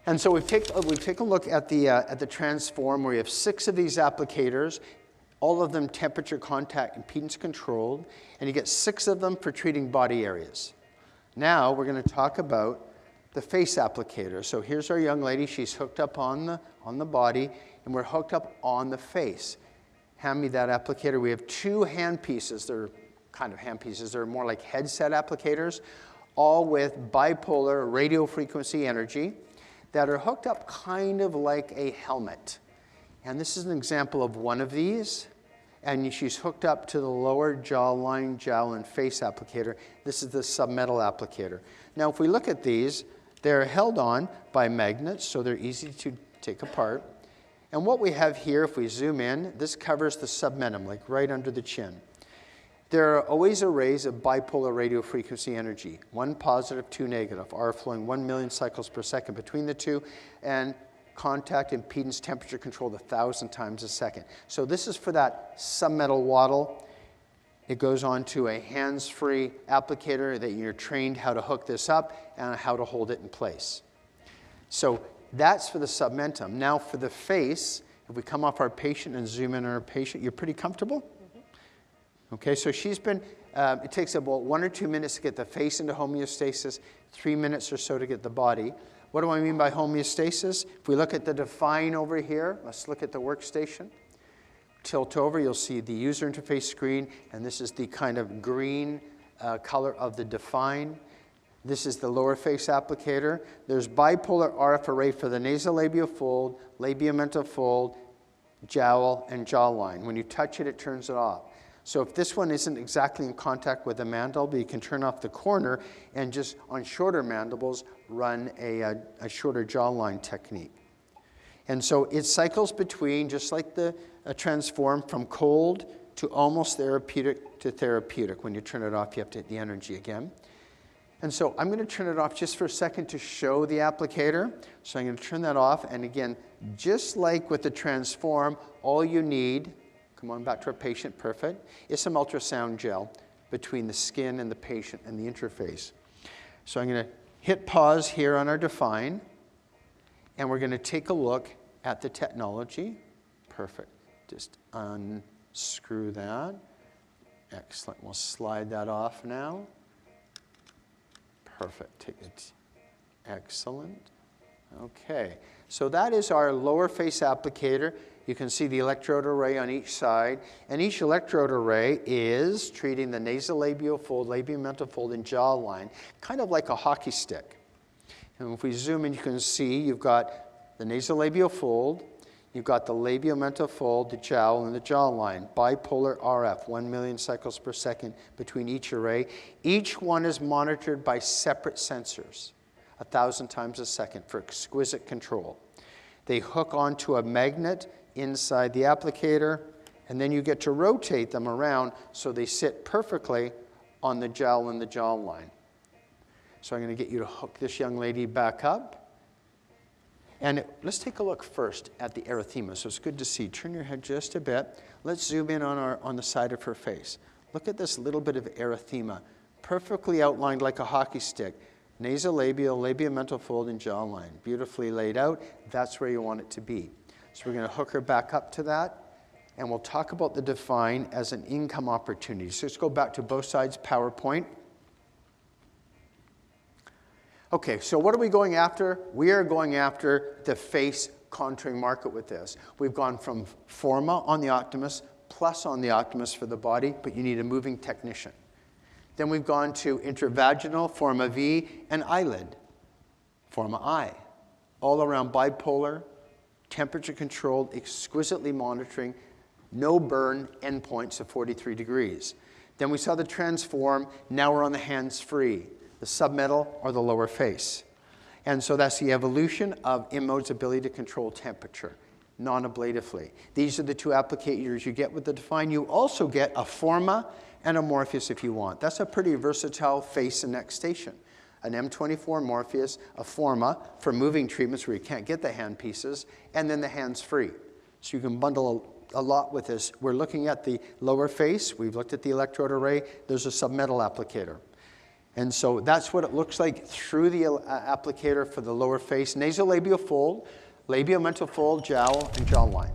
And so we've taken a look at the transform where we have 6 of these applicators, all of them temperature, contact, impedance controlled, and you get 6 of them for treating body areas. Now we're going to talk about the face applicator. So here's our young lady. She's hooked up on the body, and we're hooked up on the face. Hand me that applicator. We have 2 hand pieces. They're kind of hand pieces. They're more like headset applicators, all with bipolar radio frequency energy that are hooked up kind of like a helmet. And this is an example of one of these. And she's hooked up to the lower jawline, jowl, and face applicator. This is the submetal applicator. Now, if we look at these, they're held on by magnets, so they're easy to take apart. And what we have here, if we zoom in, this covers the submentum, like right under the chin. There are always arrays of bipolar radio frequency energy, 1 positive, 2 negative, R flowing 1 million cycles per second between the 2, and contact impedance temperature controlled 1,000 times a second. So this is for that submetal waddle. It goes on to a hands-free applicator that you're trained how to hook this up and how to hold it in place. So that's for the submentum. Now for the face, if we come off our patient and zoom in on our patient, you're pretty comfortable? Okay, so she's been, it takes about 1 or 2 minutes to get the face into homeostasis, 3 minutes or so to get the body. What do I mean by homeostasis? If we look at the define over here, let's look at the workstation. Tilt over, you'll see the user interface screen, and this is the kind of green color of the define. This is the lower face applicator. There's bipolar RF array for the nasolabial fold, labiomental fold, jowl, and jawline. When you touch it, it turns it off. So if this one isn't exactly in contact with the mandible, you can turn off the corner and just on shorter mandibles run a shorter jawline technique. And so it cycles between, just like the transform, from cold to almost therapeutic to therapeutic. When you turn it off, you have to hit the energy again. And so I'm going to turn it off just for a second to show the applicator. So I'm going to turn that off. And again, just like with the transform, all you need, come on back to our patient, perfect, is some ultrasound gel between the skin and the patient and the interface. So I'm going to hit pause here on our define, and we're going to take a look at the technology. Perfect. Just unscrew that. Excellent. We'll slide that off now. Perfect. Take it. Excellent. Okay. So that is our lower face applicator. You can see the electrode array on each side, and each electrode array is treating the nasolabial fold, labiomental fold, and jawline, kind of like a hockey stick. And if we zoom in, you can see you've got the nasolabial fold, you've got the labiomental fold, the jowl, and the jawline. Bipolar RF, 1 million cycles per second between each array. Each one is monitored by separate sensors, 1,000 times a second for exquisite control. They hook onto a magnet inside the applicator, and then you get to rotate them around so they sit perfectly on the jowl and the jawline. So I'm going to get you to hook this young lady back up. And let's take a look first at the erythema. So it's good to see. Turn your head just a bit. Let's zoom in on the side of her face. Look at this little bit of erythema, perfectly outlined like a hockey stick. Nasolabial, labiomental fold, and jawline. Beautifully laid out. That's where you want it to be. So we're going to hook her back up to that, and we'll talk about the define as an income opportunity. So let's go back to both sides PowerPoint. Okay, so what are we going after? We are going after the face contouring market with this. We've gone from Forma on the Optimus, Plus on the Optimus for the body, but you need a moving technician. Then we've gone to intravaginal, Forma V, and eyelid, Forma I. All around bipolar, temperature controlled, exquisitely monitoring, no burn endpoints of 43 degrees. Then we saw the transform, now we're on the hands-free, the submetal or the lower face. And so that's the evolution of InMode's ability to control temperature, non-ablatively. These are the 2 applicators you get with the define. You also get a Forma and a Morpheus if you want. That's a pretty versatile face and neck station. An M24 Morpheus, a Forma for moving treatments where you can't get the hand pieces, and then the hands-free. So you can bundle a lot with this. We're looking at the lower face. We've looked at the electrode array. There's a submetal applicator. And so that's what it looks like through the applicator for the lower face. Nasolabial fold, labial mental fold, jowl, and jawline.